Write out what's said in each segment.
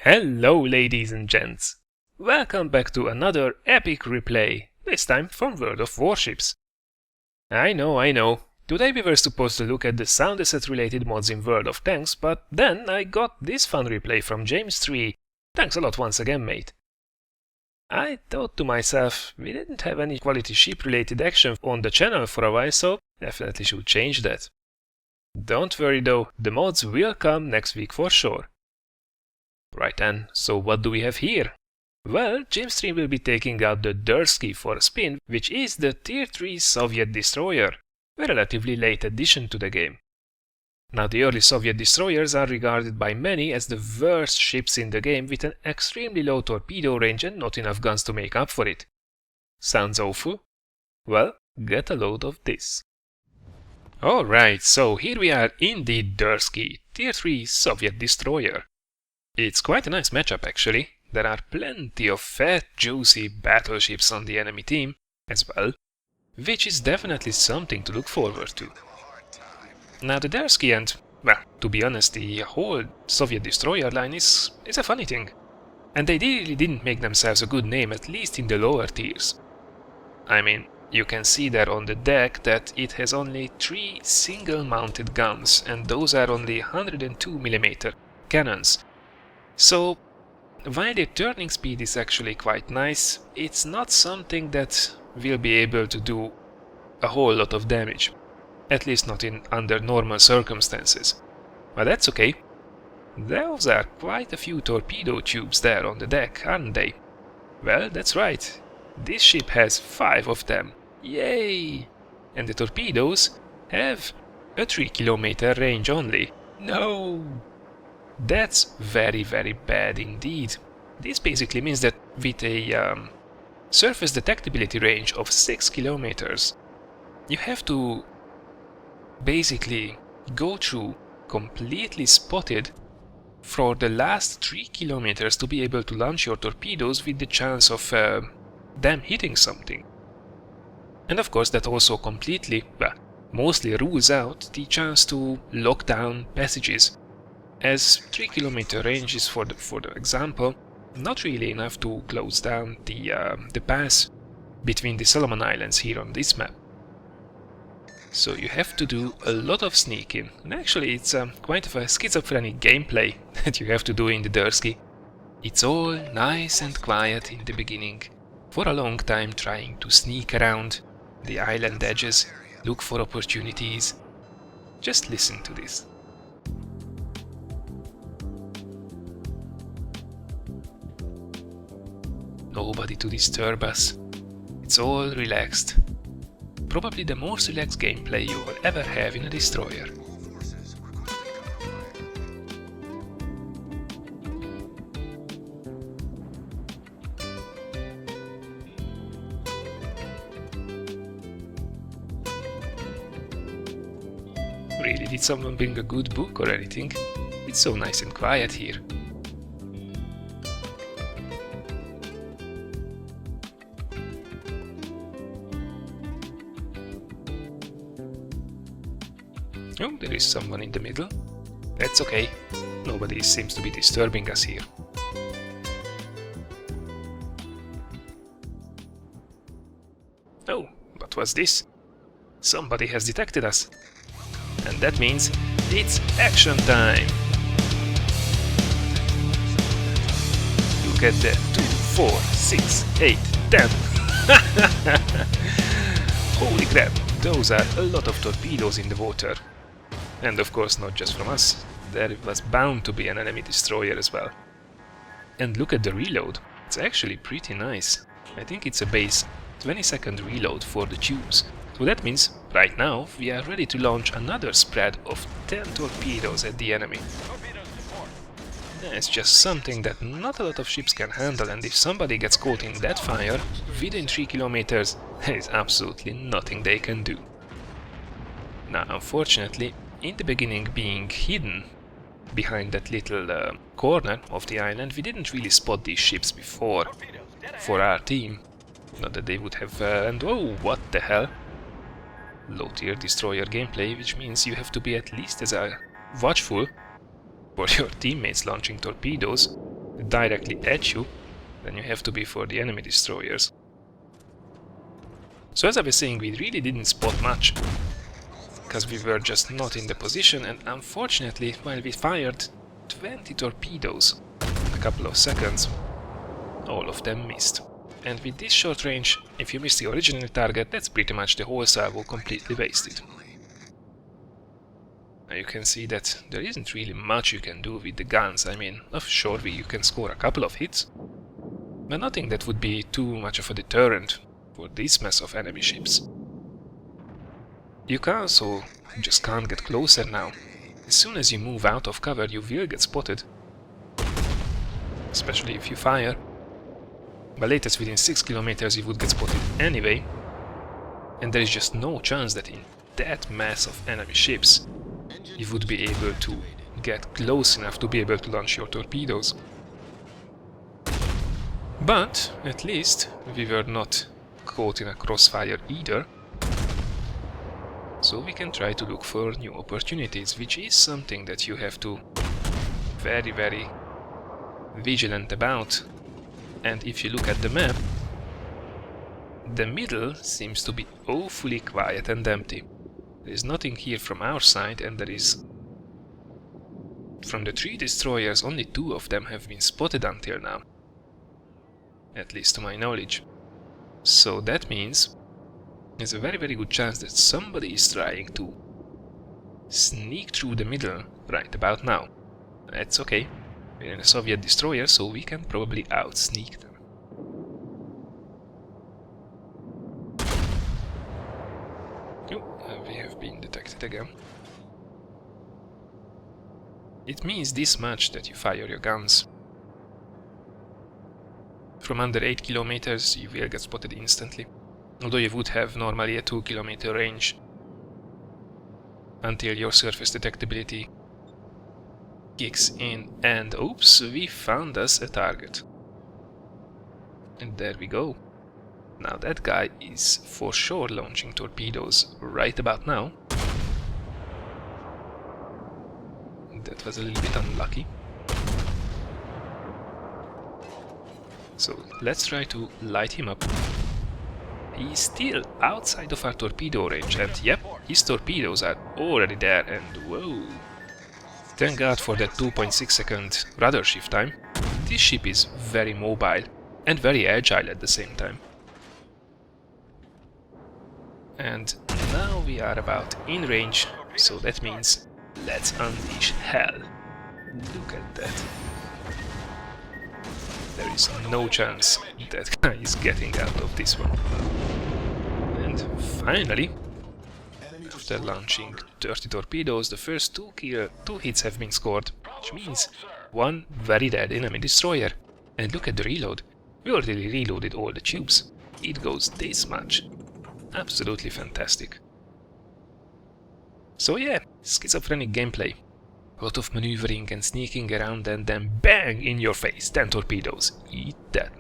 Hello ladies and gents! Welcome back to another epic replay, this time from World of Warships. I know. Today we were supposed to look at the sound asset related mods in World of Tanks, but then I got this fun replay from James3. Thanks a lot once again, mate. I thought to myself, we didn't have any quality ship related action on the channel for a while, so definitely should change that. Don't worry though, the mods will come next week for sure. Right then, so what do we have here? Well, James3 will be taking out the Derzki for a spin, which is the Tier 3 Soviet destroyer, a relatively late addition to the game. Now, the early Soviet destroyers are regarded by many as the worst ships in the game, with an extremely low torpedo range and not enough guns to make up for it. Sounds awful? Well, get a load of this. Alright, so here we are in the Derzki, Tier 3 Soviet destroyer. It's quite a nice matchup actually. There are plenty of fat, juicy battleships on the enemy team as well, which is definitely something to look forward to. Now the Derzki and, well, to be honest, the whole Soviet destroyer line is a funny thing. And they really didn't make themselves a good name, at least in the lower tiers. I mean, you can see there on the deck that it has only 3 single-mounted guns, and those are only 102mm cannons. So, while the turning speed is actually quite nice, it's not something that will be able to do a whole lot of damage. At least not under normal circumstances. But that's okay. Those are quite a few torpedo tubes there on the deck, aren't they? Well, that's right. This ship has 5 of them. Yay! And the torpedoes have a 3km range only. No! That's very bad indeed. This basically means that with a surface detectability range of 6 km, you have to basically go through completely spotted for the last 3 km to be able to launch your torpedoes with the chance of them hitting something. And of course that also completely, well, mostly rules out the chance to lock down passages, as 3km range is, for the example, not really enough to close down the pass between the Solomon Islands here on this map. So you have to do a lot of sneaking, and actually it's quite of a schizophrenic gameplay that you have to do in the Derzki. It's all nice and quiet in the beginning, for a long time trying to sneak around the island edges, look for opportunities. Just listen to this. Nobody to disturb us. It's all relaxed. Probably the most relaxed gameplay you will ever have in a destroyer. Really, did someone bring a good book or anything? It's so nice and quiet here. Oh, there is someone in the middle. That's okay. Nobody seems to be disturbing us here. Oh, what was this? Somebody has detected us. And that means it's action time! Look at that. 2, 4, 6, 8, 10! Holy crap, those are a lot of torpedoes in the water. And of course not just from us, there was bound to be an enemy destroyer as well. And look at the reload, it's actually pretty nice. I think it's a base 20-second reload for the tubes. So that means, right now, we are ready to launch another spread of 10 torpedoes at the enemy. It's just something that not a lot of ships can handle, and if somebody gets caught in that fire, within 3 km, there is absolutely nothing they can do. Now, unfortunately, in the beginning, being hidden behind that little corner of the island, we didn't really spot these ships before for our team. Not that they would have... and oh, what the hell? Low tier destroyer gameplay, which means you have to be at least as watchful for your teammates launching torpedoes directly at you than you have to be for the enemy destroyers. So as I was saying, we really didn't spot much, because we were just not in the position, and unfortunately, while we fired 20 torpedoes in a couple of seconds, all of them missed. And with this short range, if you miss the original target, that's pretty much the whole salvo completely wasted. Now you can see that there isn't really much you can do with the guns. I mean, sure, you can score a couple of hits, but nothing that would be too much of a deterrent for this mess of enemy ships. You also just can't get closer now. As soon as you move out of cover, you will get spotted, especially if you fire. But latest within 6 kilometers you would get spotted anyway, and there is just no chance that in that mass of enemy ships you would be able to get close enough to be able to launch your torpedoes. But at least we were not caught in a crossfire either, so we can try to look for new opportunities, which is something that you have to very, very vigilant about. And if you look at the map, the middle seems to be awfully quiet and empty. There is nothing here from our side, and there is... From the 3 destroyers, only 2 of them have been spotted until now. At least to my knowledge. So that means there's a very, very good chance that somebody is trying to sneak through the middle right about now. That's okay. We're in a Soviet destroyer, so we can probably out-sneak them. We have been detected again. It means this much that you fire your guns. From under 8 kilometers you will get spotted instantly, although you would have normally a 2 kilometer range until your surface detectability kicks in. And oops, we found us a target. And there we go. Now that guy is for sure launching torpedoes right about now. That was a little bit unlucky. So let's try to light him up. He's still outside of our torpedo range, and yep, his torpedoes are already there, and whoa. Thank God for that 2.6 second rudder shift time. This ship is very mobile and very agile at the same time. And now we are about in range, so that means let's unleash hell. Look at that. There is no chance that guy is getting out of this one. And finally, after launching 30 torpedoes, the first two hits have been scored, which means 1 very dead enemy destroyer. And look at the reload. We already reloaded all the tubes. It goes this much. Absolutely fantastic. So yeah, schizophrenic gameplay. A lot of maneuvering and sneaking around, and then bang in your face, 10 torpedoes. Eat that.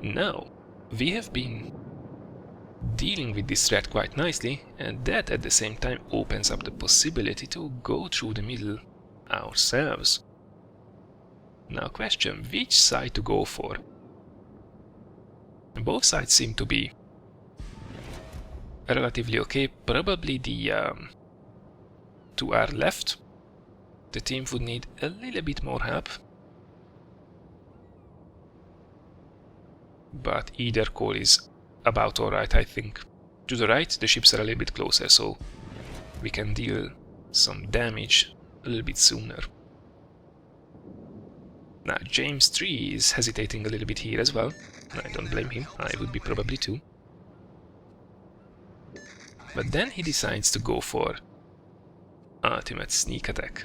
Now, we have been dealing with this threat quite nicely, and that at the same time opens up the possibility to go through the middle ourselves. Now question, which side to go for? Both sides seem to be relatively okay. Probably the to our left, the team would need a little bit more help, but either call is about alright, I think. To the right, the ships are a little bit closer, so we can deal some damage a little bit sooner. Now, James 3 is hesitating a little bit here as well. I don't blame him, I would be probably too. But then he decides to go for ultimate sneak attack.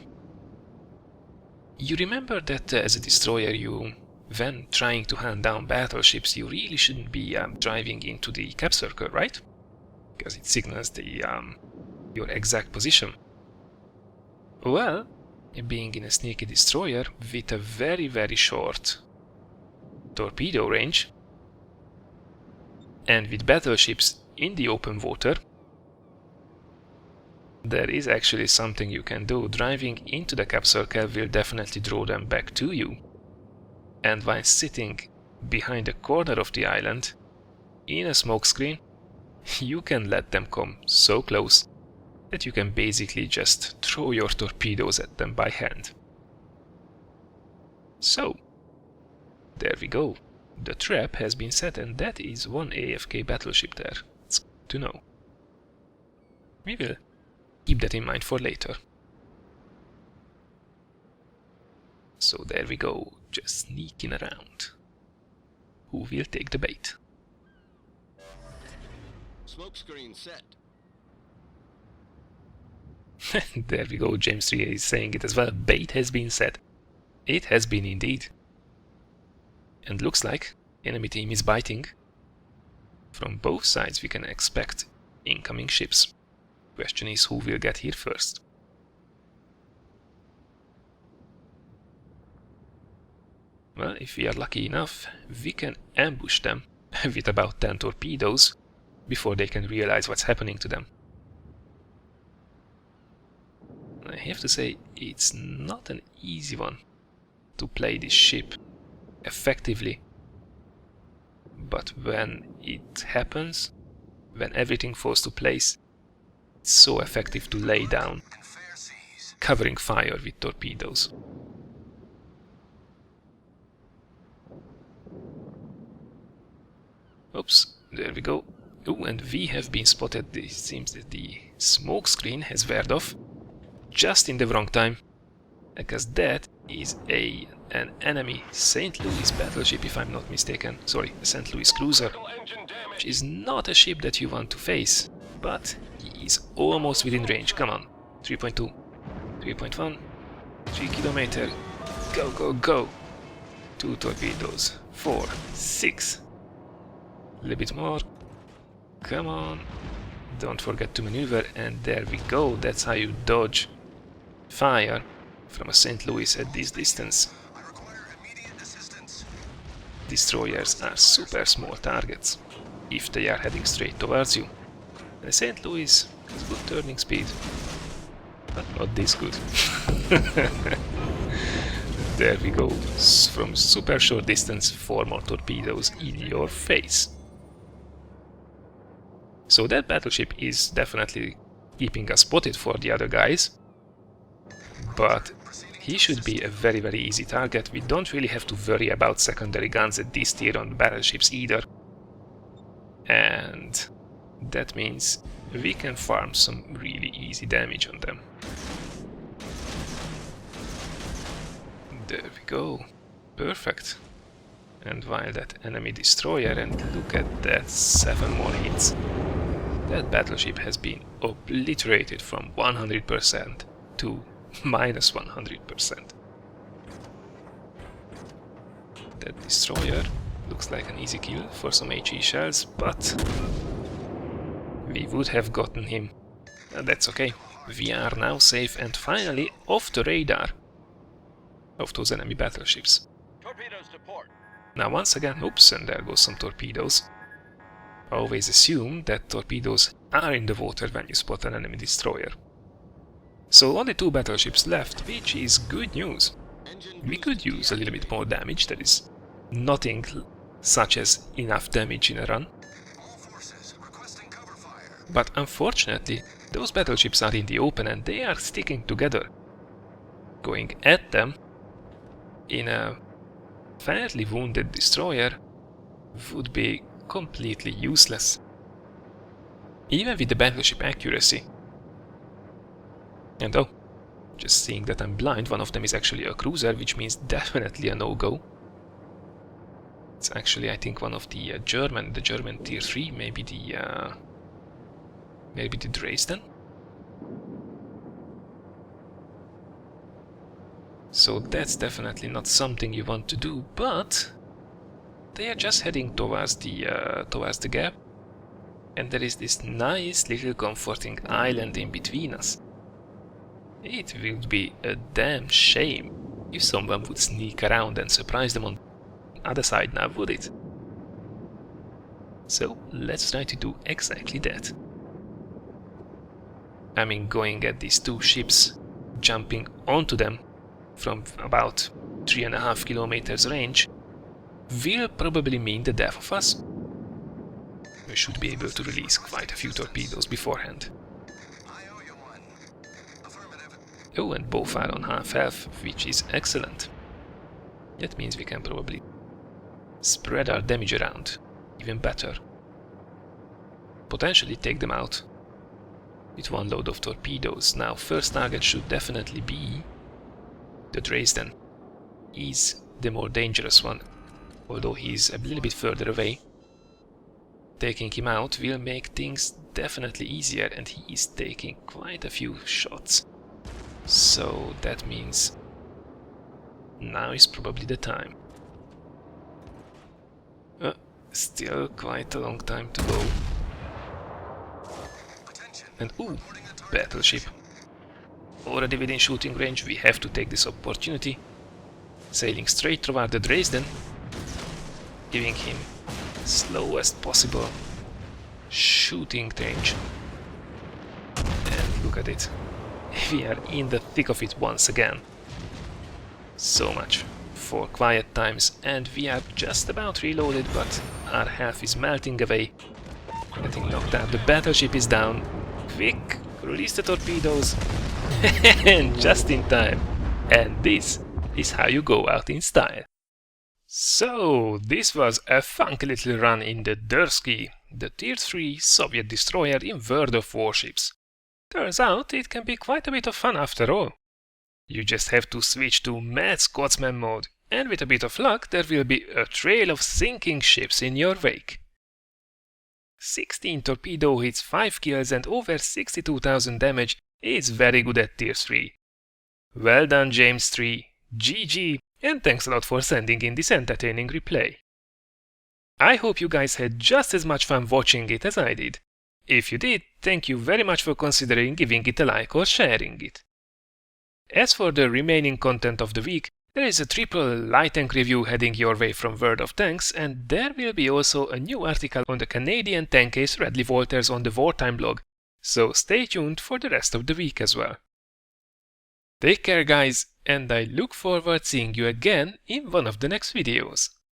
You remember that as a destroyer, when trying to hand down battleships, you really shouldn't be driving into the cap circle, right? Because it signals your exact position. Well, being in a sneaky destroyer with a very, very short torpedo range, and with battleships in the open water, there is actually something you can do. Driving into the cap circle will definitely draw them back to you. And while sitting behind the corner of the island, in a smoke screen, you can let them come so close that you can basically just throw your torpedoes at them by hand. So, there we go. The trap has been set, and that is one AFK battleship there. It's good to know. We will keep that in mind for later. So there we go, just sneaking around. Who will take the bait? Smokescreen set. There we go, James 3 is saying it as well. Bait has been set. It has been indeed. And looks like enemy team is biting. From both sides we can expect incoming ships. Question is, who will get here first? Well, if we are lucky enough, we can ambush them with about 10 torpedoes before they can realize what's happening to them. I have to say, it's not an easy one to play this ship effectively. But when it happens, when everything falls to place, it's so effective to lay down, covering fire with torpedoes. Oops, there we go. Oh, and we have been spotted. It seems that the smoke screen has weared off just in the wrong time, because that is an enemy St. Louis battleship, if I'm not mistaken. Sorry, a St. Louis cruiser, which is not a ship that you want to face, but he is almost within range. Come on, 3.2, 3.1, 3 kilometer, go, go, go. 2 torpedoes, 4, 6, a little bit more, come on, don't forget to maneuver, and there we go. That's how you dodge fire from a St. Louis at this distance. Destroyers are super small targets if they are heading straight towards you. And St. Louis has good turning speed, but not this good. There we go. From super short distance, 4 more torpedoes in your face. So that battleship is definitely keeping us spotted for the other guys. But he should be a very, very easy target. We don't really have to worry about secondary guns at this tier on battleships either. And that means we can farm some really easy damage on them. There we go. Perfect. And while that enemy destroyer, and look at that, 7 more hits. That battleship has been obliterated from 100% to minus 100%. That destroyer looks like an easy kill for some HE shells, but we would have gotten him. That's okay. We are now safe and finally off the radar of those enemy battleships. Torpedoes to port. Now once again, oops, and there goes some torpedoes. Always assume that torpedoes are in the water when you spot an enemy destroyer. So only 2 battleships left, which is good news. We could use a little bit more damage. There is nothing such as enough damage in a run. But unfortunately, those battleships are in the open and they are sticking together. Going at them in a fairly wounded destroyer would be completely useless, even with the battleship accuracy. And oh, just seeing that I'm blind, one of them is actually a cruiser, which means definitely a no-go. It's actually, I think, one of the German tier 3, maybe the Dresden. So that's definitely not something you want to do, but they are just heading towards the gap, and there is this nice little comforting island in between us. It would be a damn shame if someone would sneak around and surprise them on the other side now, would it? So let's try to do exactly that. I mean going at these two ships, jumping onto them from about 3.5 kilometers range, will probably mean the death of us. We should be able to release quite a few torpedoes beforehand. Oh, and both are on half health, which is excellent. That means we can probably spread our damage around even better. Potentially take them out with one load of torpedoes. Now, first target should definitely be the Dresden. He's the more dangerous one, although he's a little bit further away. Taking him out will make things definitely easier, and he is taking quite a few shots. So that means now is probably the time. Still quite a long time to go. And ooh, battleship. Already within shooting range, we have to take this opportunity. Sailing straight toward the Dresden, giving him slowest possible shooting range. And look at it. We are in the thick of it once again. So much for quiet times, and we are just about reloaded, but our health is melting away. Getting knocked out. The battleship is down. Quick! Release the torpedoes! And just in time. And this is how you go out in style. So, this was a funky little run in the Derzki, the Tier 3 Soviet destroyer in World of Warships. Turns out it can be quite a bit of fun after all. You just have to switch to Mad Scotsman mode, and with a bit of luck there will be a trail of sinking ships in your wake. 16 torpedo hits, 5 kills and over 62,000 damage is very good at Tier 3. Well done, James 3, GG, and thanks a lot for sending in this entertaining replay. I hope you guys had just as much fun watching it as I did. If you did, thank you very much for considering giving it a like or sharing it. As for the remaining content of the week, there is a triple light tank review heading your way from World of Tanks, and there will be also a new article on the Canadian tank ace Radley Walters on the Wartime blog, so stay tuned for the rest of the week as well. Take care guys, and I look forward seeing you again in one of the next videos.